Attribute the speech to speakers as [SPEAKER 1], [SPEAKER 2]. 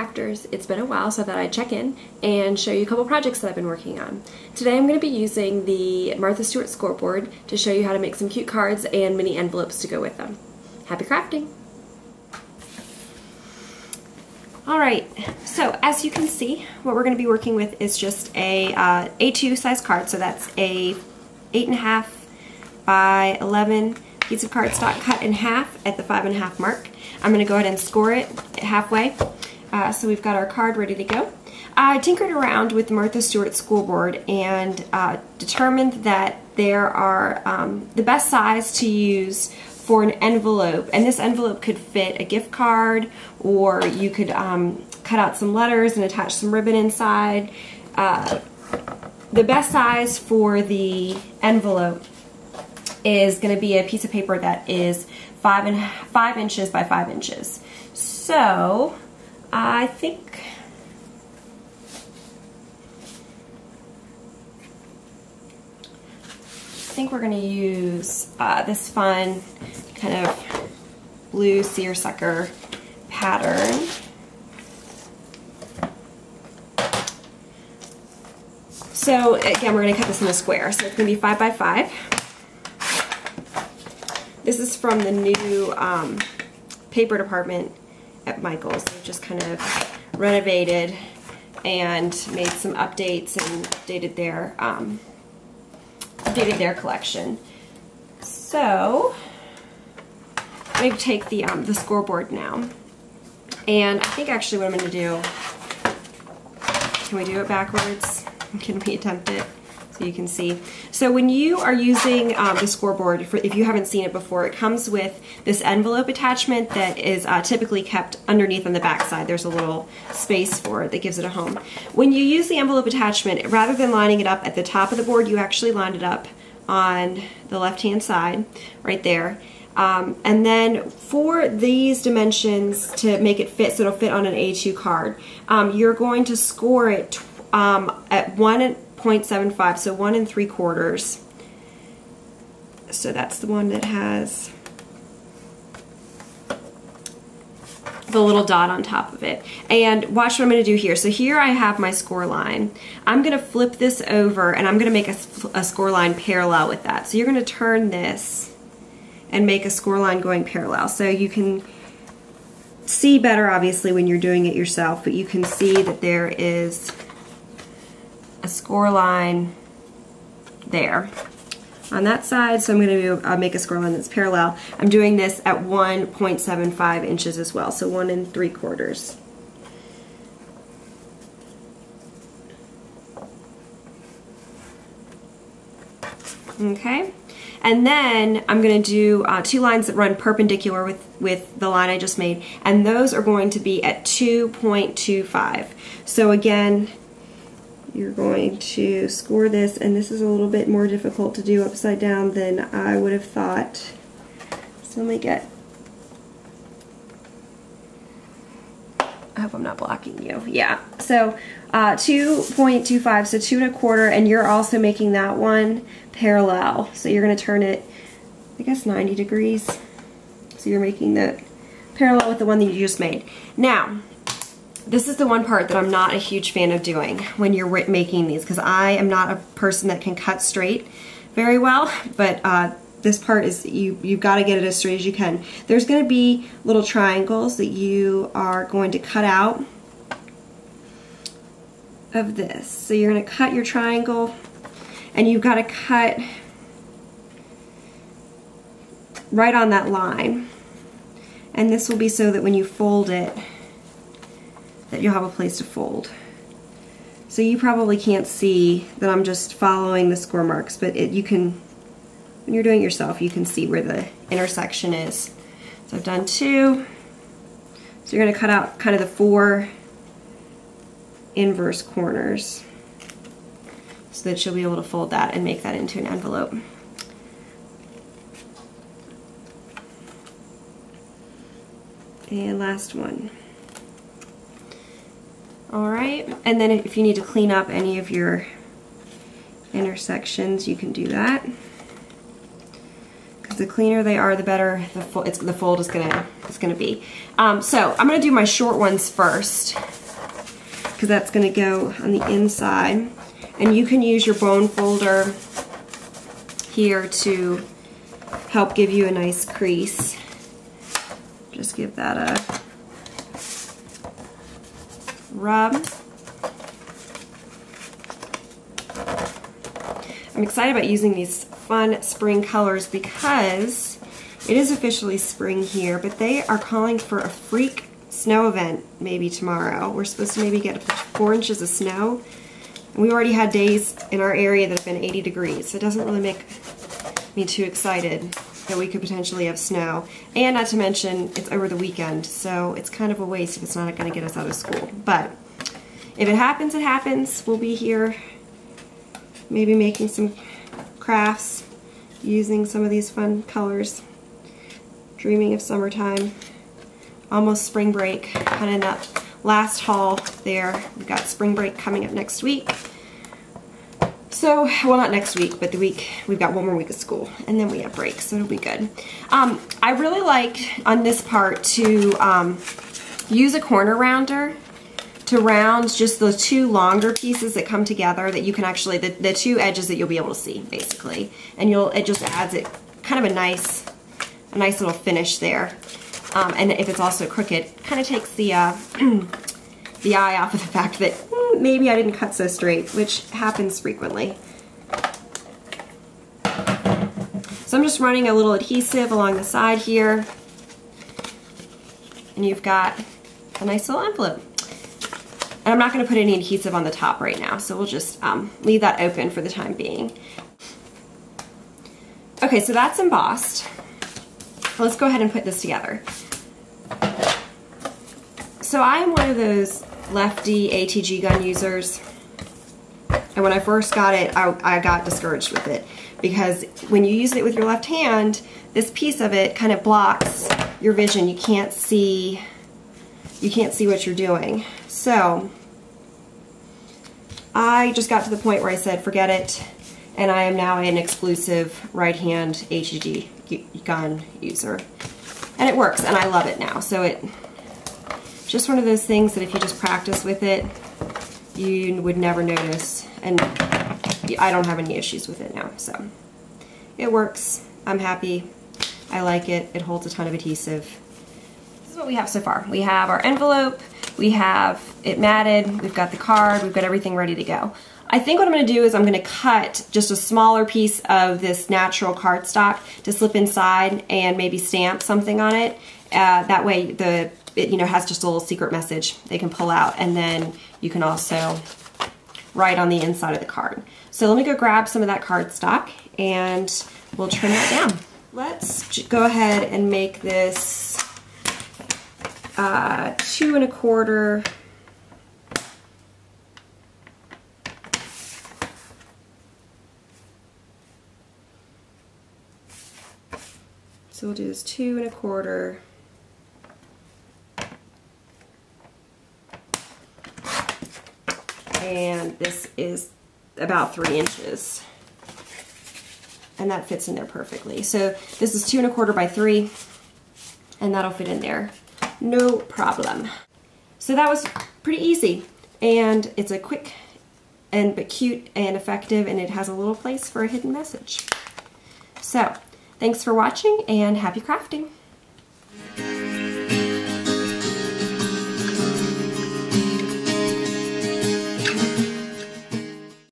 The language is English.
[SPEAKER 1] crafters. It's been a while, so I thought I'd check in and show you a couple projects that I've been working on. Today I'm going to be using the Martha Stewart scoreboard to show you how to make some cute cards and mini envelopes to go with them. Happy crafting! Alright, so as you can see, what we're going to be working with is just a A2 size card, so that's a 8.5 by 11 piece of cardstock cut in half at the 5.5 mark. I'm going to go ahead and score it halfway. So we've got our card ready to go. I tinkered around with the Martha Stewart scoreboard and determined that there are the best size to use for an envelope, and this envelope could fit a gift card, or you could cut out some letters and attach some ribbon inside. The best size for the envelope is going to be a piece of paper that is 5 inches by 5 inches. So I think we're going to use this fun kind of blue seersucker pattern. So again, we're going to cut this in a square. So it's going to be 5 by 5. This is from the new paper department at Michael's. They've just kind of renovated and made some updates and updated their collection. So I'm going to take the scoreboard now, and I think actually what I'm going to do, can we do it backwards? Can we attempt it so you can see? So when you are using the scoreboard, if you haven't seen it before, it comes with this envelope attachment that is typically kept underneath on the back side. There's a little space for it that gives it a home. When you use the envelope attachment, rather than lining it up at the top of the board, you actually line it up on the left-hand side, right there. And then for these dimensions to make it fit, so it'll fit on an A2 card, you're going to score it at 1.75, so 1 3/4. So that's the one that has the little dot on top of it. And watch what I'm going to do here. So here I have my score line. I'm going to flip this over and I'm going to make a score line parallel with that. So you're going to turn this and make a score line going parallel. So you can see better obviously when you're doing it yourself, but you can see that there is a score line there on that side. So I'm going to make a score line that's parallel. I'm doing this at 1.75 inches as well, so 1 3/4. Okay, and then I'm going to do 2 lines that run perpendicular with the line I just made, and those are going to be at 2.25. So again, you're going to score this, and this is a little bit more difficult to do upside down than I would have thought. So let me get, I hope I'm not blocking you. Yeah, so 2.25, so 2 1/4, and you're also making that one parallel. So you're going to turn it, I guess, 90 degrees. So you're making that parallel with the one that you just made. Now, this is the one part that I'm not a huge fan of doing when you're making these, because I am not a person that can cut straight very well, but this part is, you've got to get it as straight as you can. There's going to be little triangles that you are going to cut out of this. So you're going to cut your triangle, and you've got to cut right on that line. And this will be so that when you fold it, that you'll have a place to fold. So you probably can't see that I'm just following the score marks, but you can, when you're doing it yourself, you can see where the intersection is. So I've done 2. So you're going to cut out kind of the 4 inverse corners so that you'll be able to fold that and make that into an envelope. And last one. Alright, and then if you need to clean up any of your intersections, you can do that. the cleaner they are, the better the fold is gonna be. So I'm gonna do my short ones first, because that's gonna go on the inside. And you can use your bone folder here to help give you a nice crease. Just give that a rub. I'm excited about using these fun spring colors because it is officially spring here, but they are calling for a freak snow event maybe tomorrow. We're supposed to maybe get up to 4 inches of snow. And we already had days in our area that have been 80 degrees, so it doesn't really make me too excited that we could potentially have snow. And not to mention, it's over the weekend, so it's kind of a waste if it's not going to get us out of school. But if it happens, it happens. We'll be here maybe making some crafts, using some of these fun colors, dreaming of summertime, almost spring break, kind of that last haul there. We've got spring break coming up next week. So, well, not next week, but the week, we've got 1 more week of school, and then we have break, so it'll be good. I really like, on this part, to use a corner rounder to round just the 2 longer pieces that come together that you can actually, the 2 edges that you'll be able to see, basically. And it just adds it kind of a nice little finish there. And if it's also crooked, kind of takes the the eye off of the fact that maybe I didn't cut so straight, which happens frequently. So I'm just running a little adhesive along the side here, and you've got a nice little envelope. And I'm not going to put any adhesive on the top right now, so we'll just leave that open for the time being. Okay, so that's embossed. Let's go ahead and put this together. So I am one of those lefty ATG gun users, and when I first got it, I got discouraged with it, because when you use it with your left hand, this piece of it kind of blocks your vision. You can't see what you're doing. So I just got to the point where I said forget it, and I am now an exclusive right-hand ATG gun user, and it works, and I love it now. So it's just one of those things that if you just practice with it, you would never notice, and I don't have any issues with it now. So it works. I'm happy. I like it. It holds a ton of adhesive. This is what we have so far. We have our envelope, we have it matted, we've got the card, we've got everything ready to go. I think what I'm going to do is I'm going to cut just a smaller piece of this natural cardstock to slip inside and maybe stamp something on it. That way it has just a little secret message they can pull out, and then you can also write on the inside of the card. So let me go grab some of that cardstock and we'll trim that down. Let's go ahead and make this 2 1/4. So we'll do this 2 1/4. And this is about 3 inches. And that fits in there perfectly. So this is 2 1/4 by 3, and that'll fit in there. No problem. So that was pretty easy. And it's a quick but cute and effective, and it has a little place for a hidden message. So thanks for watching, and happy crafting.